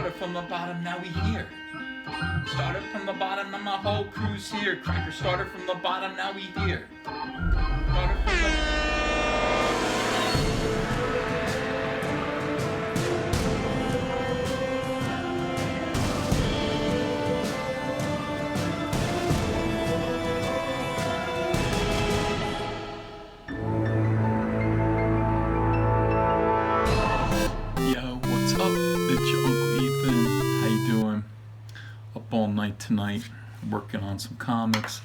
Started from the bottom, now we here. Started from the bottom, now my whole crew's here. Cracker started from the bottom, now we here. Started from the... Yo, what's up? It's your Uncle Ethan. How you doing? Up all night tonight, working on some comics,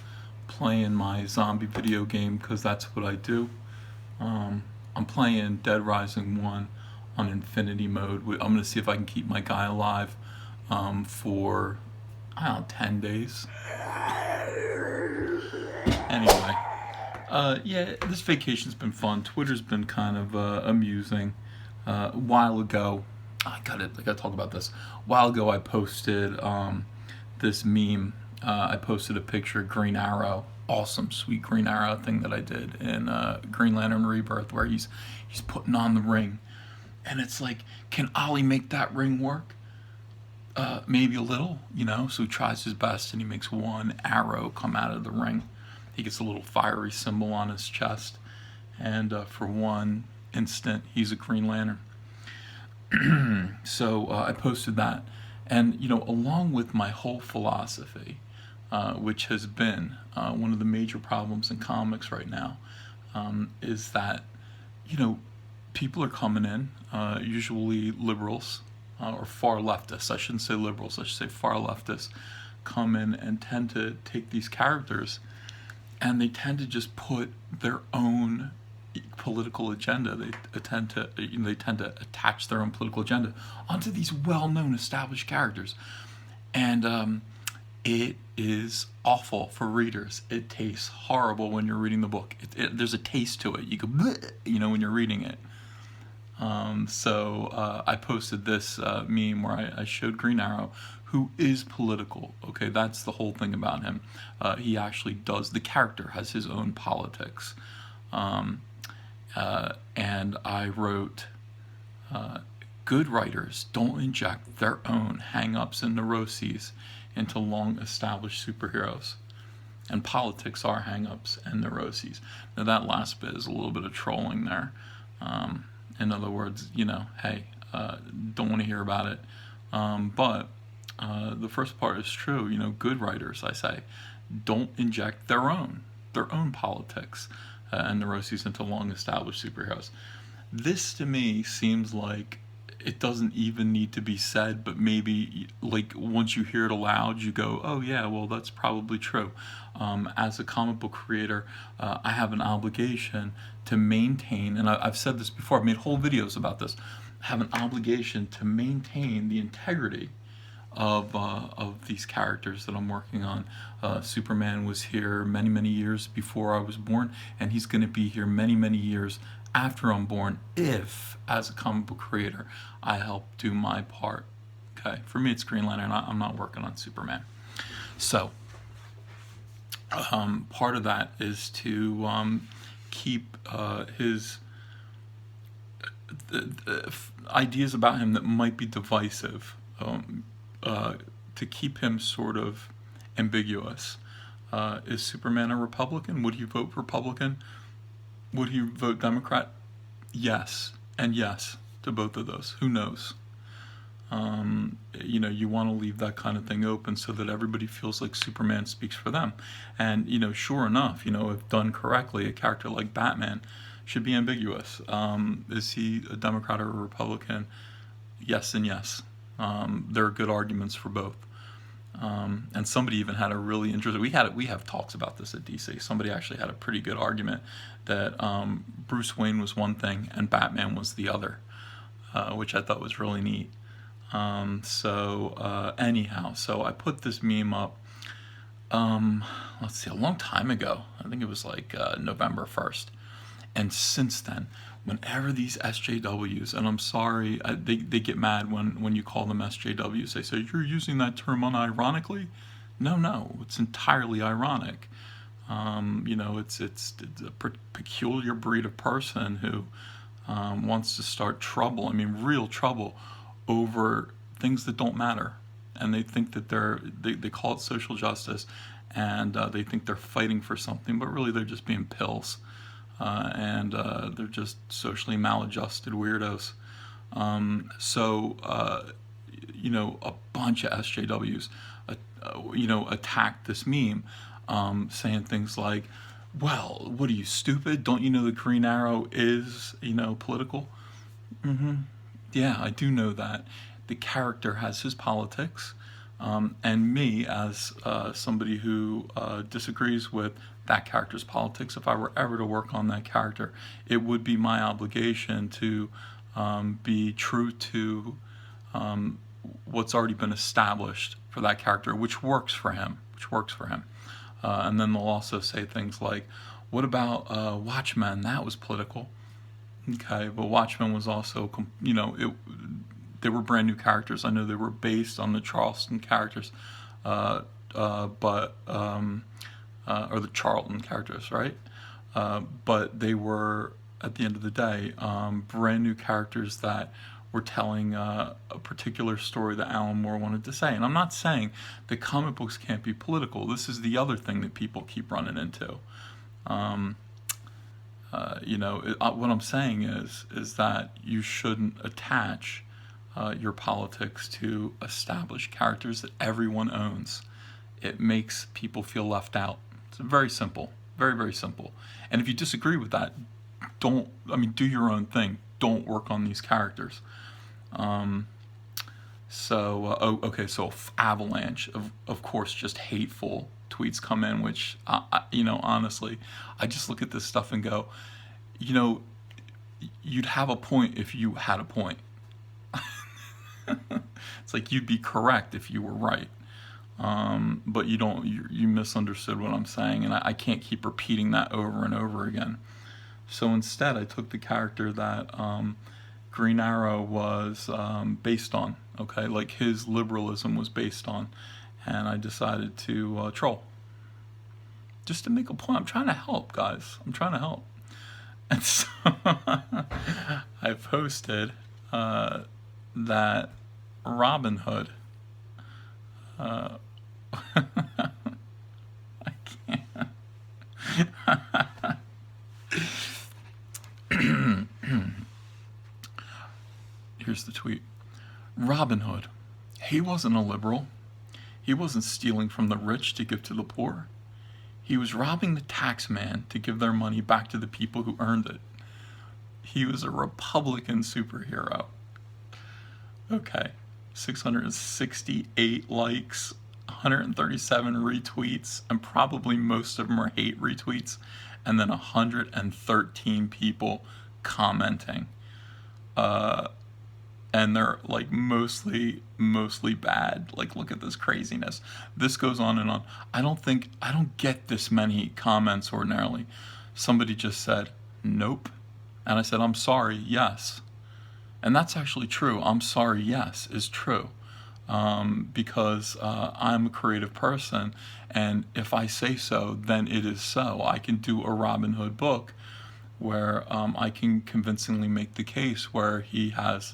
playing my zombie video game because that's what I do. I'm playing Dead Rising 1 on Infinity mode. I'm going to see if I can keep my guy alive for, I don't know, 10 days. Anyway, yeah, this vacation's been fun. Twitter's been kind of amusing. A while ago, I gotta talk about this. A while ago, I posted this meme. I posted a picture of Green Arrow, awesome, sweet Green Arrow thing that I did in Green Lantern Rebirth, where he's putting on the ring, and it's like, can Ollie make that ring work? Maybe a little, So he tries his best, and he makes one arrow come out of the ring. He gets a little fiery symbol on his chest, and for one instant, he's a Green Lantern. So I posted that, and along with my whole philosophy, which has been one of the major problems in comics right now, is that people are coming in, usually liberals or far leftists. I shouldn't say liberals, I should say far leftists, come in and tend to take these characters, and they tend to just put their own political agenda. They tend to attach their own political agenda onto these well-known established characters, and it is awful for readers. It tastes horrible when you're reading the book. There's a taste to it. You go, bleh, when you're reading it. So I posted this meme where I showed Green Arrow, who is political. Okay, that's the whole thing about him. He actually does. The character has his own politics. And I wrote, good writers don't inject their own hang-ups and neuroses into long-established superheroes. And politics are hang-ups and neuroses. Now that last bit is a little bit of trolling there. In other words, hey, don't want to hear about it. But the first part is true. Good writers, I say, don't inject their own politics and neuroses into long-established superheroes. This, to me, seems like it doesn't even need to be said, but maybe, once you hear it aloud, you go, oh yeah, well, that's probably true. As a comic book creator, I have an obligation to maintain, and I've said this before, I've made whole videos about this, I have an obligation to maintain the integrity of these characters that I'm working on. Superman was here many, many years before I was born, and he's going to be here many, many years after I'm born, if, as a comic book creator, I help do my part. Okay, for me it's Green Lantern. I'm not working on Superman. So part of that is to keep his ideas about him that might be divisive, to keep him sort of ambiguous. Is Superman a Republican? Would he vote Republican? Would he vote Democrat? Yes, and yes to both of those. Who knows? You want to leave that kind of thing open so that everybody feels like Superman speaks for them. And, sure enough, if done correctly, a character like Batman should be ambiguous. Is he a Democrat or a Republican? Yes and yes. There are good arguments for both. And somebody even had a really interesting, we have talks about this at DC. Somebody actually had a pretty good argument that Bruce Wayne was one thing and Batman was the other, which I thought was really neat. Anyhow, so I put this meme up, let's see, a long time ago. I think it was November 1st. And since then, whenever these SJWs, and I'm sorry, they get mad when you call them SJWs. They say, you're using that term unironically? No, it's entirely ironic. It's a peculiar breed of person who wants to start trouble, real trouble, over things that don't matter, and they think that they call it social justice, and they think they're fighting for something, but really they're just being pills, and they're just socially maladjusted weirdos. A bunch of SJWs, attacked this meme, saying things like, well, what are you, stupid? Don't you know the Green Arrow is, political? Yeah, I do know that. The character has his politics, and me, as somebody who disagrees with that character's politics, if I were ever to work on that character, it would be my obligation to be true to what's already been established for that character, which works for him. And then they'll also say things like, what about Watchmen? That was political. Okay, but Watchmen was also, they were brand new characters. I know they were based on the Charleston characters, or the Charlton characters, right? But they were, at the end of the day, brand new characters that were telling a particular story that Alan Moore wanted to say. And I'm not saying that comic books can't be political. This is the other thing that people keep running into. What I'm saying is that you shouldn't attach your politics to established characters that everyone owns. It makes people feel left out. It's very simple, very, very simple. And if you disagree with that, do your own thing. Don't work on these characters. So avalanche of course, just hateful tweets come in, which honestly, I just look at this stuff and go, you'd have a point if you had a point. It's like you'd be correct if you were right, but you don't. You misunderstood what I'm saying, and I can't keep repeating that over and over again. So instead, I took the character that Green Arrow was based on, okay, like his liberalism was based on, and I decided to troll. Just to make a point. I'm trying to help, guys. I'm trying to help. And so I posted that Robin Hood. I can't. Here's the tweet. Robin Hood. He wasn't a liberal. He wasn't stealing from the rich to give to the poor. He was robbing the tax man to give their money back to the people who earned it. He was a Republican superhero. Okay. 668 likes, 137 retweets, and probably most of them are hate retweets, and then 113 people commenting. And they're like mostly bad. Like, look at this craziness. This goes on and on. I don't get this many comments ordinarily. Somebody just said, nope. And I said, I'm sorry, yes. And that's actually true. I'm sorry, yes, is true. Because I'm a creative person, and if I say so, then it is so. I can do a Robin Hood book where I can convincingly make the case where he has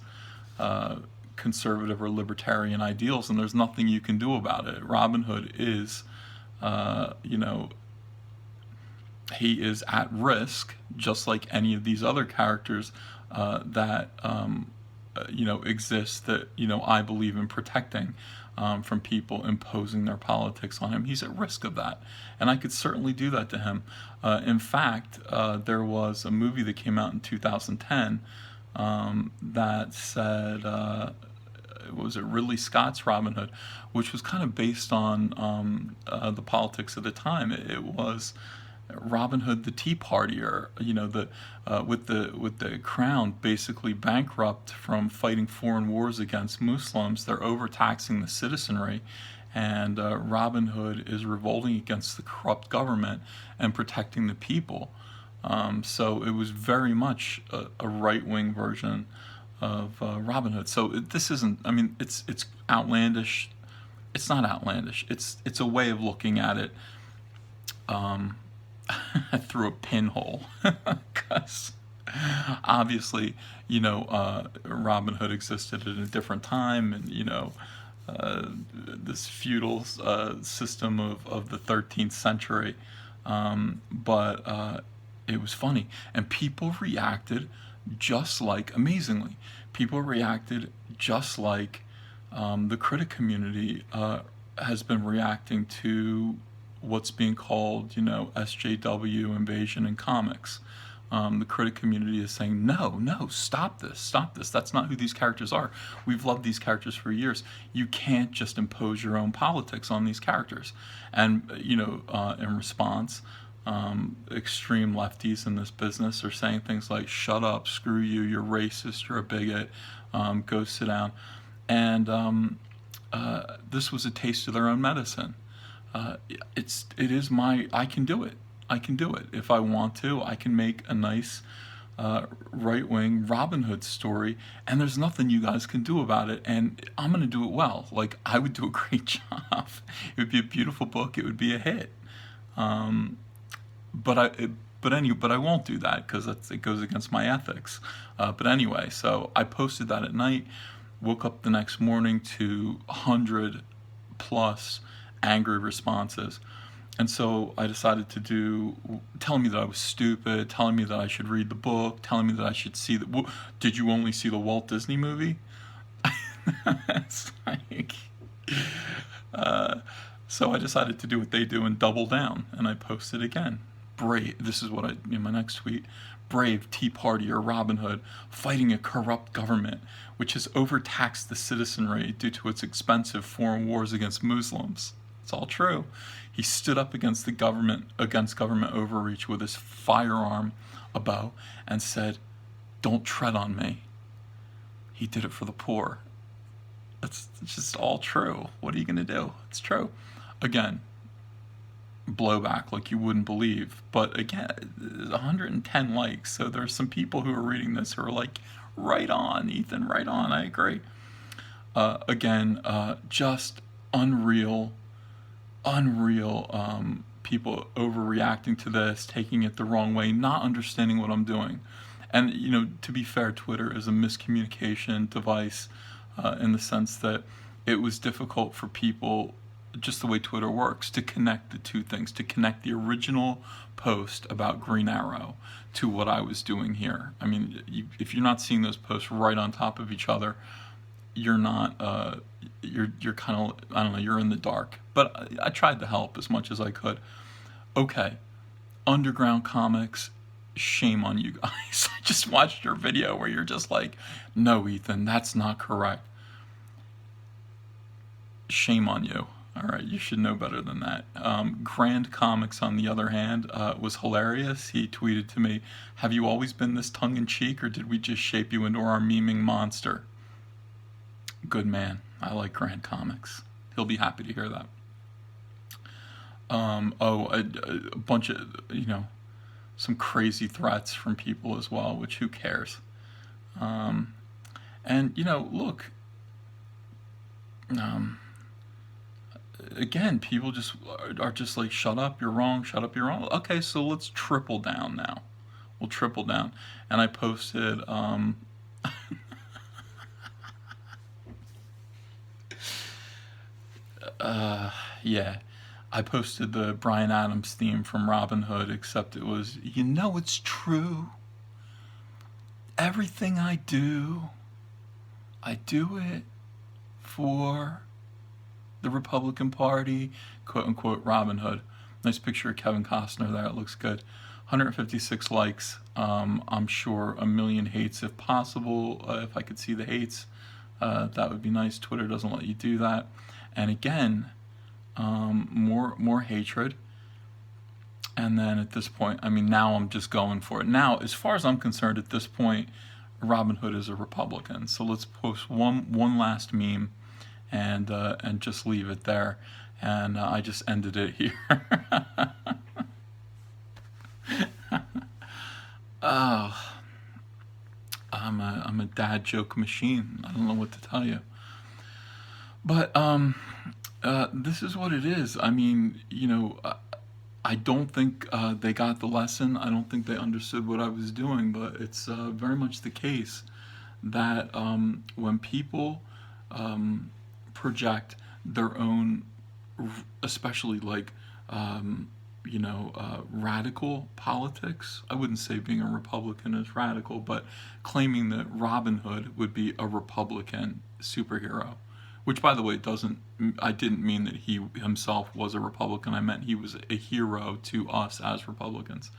conservative or libertarian ideals, and there's nothing you can do about it. Robin Hood is, he is at risk, just like any of these other characters that exist, that I believe in protecting from people imposing their politics on him. He's at risk of that, and I could certainly do that to him. In fact, there was a movie that came out in 2010 that said, was it Ridley Scott's Robin Hood, which was kind of based on the politics of the time. It was Robin Hood the Tea Partier, with the crown basically bankrupt from fighting foreign wars against Muslims. They're overtaxing the citizenry, and Robin Hood is revolting against the corrupt government and protecting the people. So it was very much a right-wing version of Robin Hood. So this isn't, it's outlandish. It's not outlandish. It's a way of looking at it through a pinhole. 'Cause Obviously, Robin Hood existed at a different time, and this feudal system of the 13th century. But it was funny, and people reacted just like, amazingly, people reacted just like the critic community has been reacting to what's being called, SJW invasion in comics. The critic community is saying, no, no, stop this, stop this. That's not who these characters are. We've loved these characters for years. You can't just impose your own politics on these characters. And, in response, extreme lefties in this business are saying things like, shut up, screw you, you're racist, you're a bigot, go sit down. And this was a taste of their own medicine. I can do it. I can do it. If I want to, I can make a nice right-wing Robin Hood story, and there's nothing you guys can do about it, and I'm going to do it well. Like, I would do a great job. It would be a beautiful book. It would be a hit. But I won't do that because it goes against my ethics. But anyway, so I posted that at night, woke up the next morning to 100 plus angry responses. And so I decided to telling me that I was stupid, telling me that I should read the book, telling me that I should see did you only see the Walt Disney movie? It's like, so I decided to do what they do and double down, and I posted again. Brave, this is what in my next tweet, brave Tea Party or Robin Hood fighting a corrupt government which has overtaxed the citizenry due to its expensive foreign wars against Muslims. It's all true. He stood up against government overreach with his firearm, a bow, and said, "Don't tread on me." He did it for the poor. It's just all true. What are you going to do? It's true. Again, blowback like you wouldn't believe. But again, 110 likes. So there's some people who are reading this who are like, right on, Ethan, right on. I agree. Again, just unreal people overreacting to this, taking it the wrong way, not understanding what I'm doing. And, to be fair, Twitter is a miscommunication device in the sense that it was difficult for people, just the way Twitter works, to connect the two things, to connect the original post about Green Arrow to what I was doing here. I mean, if you're not seeing those posts right on top of each other, you're not, you're kind of, I don't know, you're in the dark. But I tried to help as much as I could. Okay, Underground Comics, shame on you guys. I just watched your video where you're just like, no, Ethan, that's not correct. Shame on you. All right, you should know better than that. Grand Comics, on the other hand, was hilarious. He tweeted to me, "Have you always been this tongue-in-cheek, or did we just shape you into our memeing monster?" Good man. I like Grand Comics. He'll be happy to hear that. A bunch of, some crazy threats from people as well, which who cares? And, look, again, people just are just like, shut up, you're wrong, shut up, you're wrong. Okay, so let's triple down now. We'll triple down. And I posted, yeah, I posted the Bryan Adams theme from Robin Hood, except it was, it's true. Everything I do it for the Republican Party, quote unquote Robin Hood. Nice picture of Kevin Costner there, it looks good. 156 likes, I'm sure a million hates if possible. If I could see the hates, that would be nice. Twitter doesn't let you do that. And again, more hatred. And then at this point, I mean, now I'm just going for it. Now, as far as I'm concerned, at this point, Robin Hood is a Republican. So let's post one last meme, and just leave it there. And I just ended it here. Oh, I'm a dad joke machine. I don't know what to tell you. But this is what it is. I mean, I don't think they got the lesson. I don't think they understood what I was doing, but it's very much the case that when people project their own, especially like, radical politics. I wouldn't say being a Republican is radical, but claiming that Robin Hood would be a Republican superhero, which, by the way, doesn't. I didn't mean that he himself was a Republican. I meant he was a hero to us as Republicans.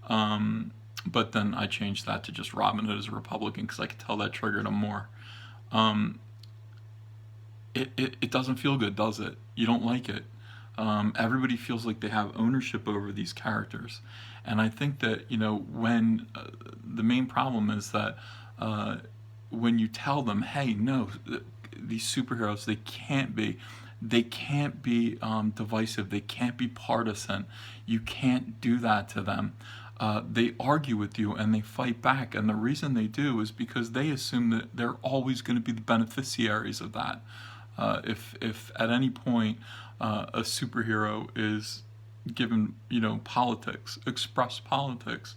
But then I changed that to just Robin Hood as a Republican because I could tell that triggered him more. Um, it doesn't feel good, does it? You don't like it. Everybody feels like they have ownership over these characters, and I think that when the main problem is that when you tell them, hey, no, these superheroes, they can't be divisive, they can't be partisan, you can't do that to them. They argue with you and they fight back, and the reason they do is because they assume that they're always going to be the beneficiaries of that. If at any point a superhero is given, politics, express politics,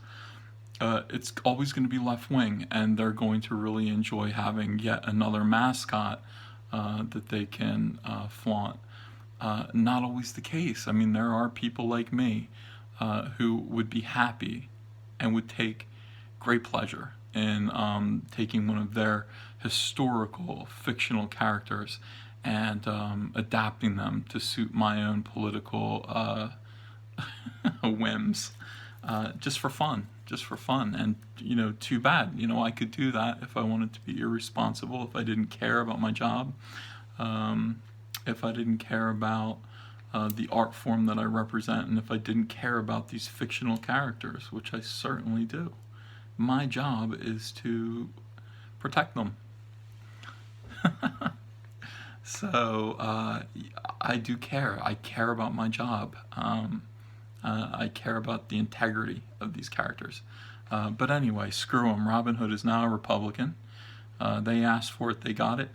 it's always going to be left wing, and they're going to really enjoy having yet another mascot that they can flaunt. Not always the case. I mean, there are people like me who would be happy and would take great pleasure in taking one of their historical fictional characters and adapting them to suit my own political whims, just for fun, and too bad. I could do that if I wanted to be irresponsible, if I didn't care about my job, if I didn't care about the art form that I represent, and if I didn't care about these fictional characters, which I certainly do. My job is to protect them. So I do care. I care about my job. I care about the integrity of these characters. But anyway, screw them. Robin Hood is now a Republican. They asked for it. They got it.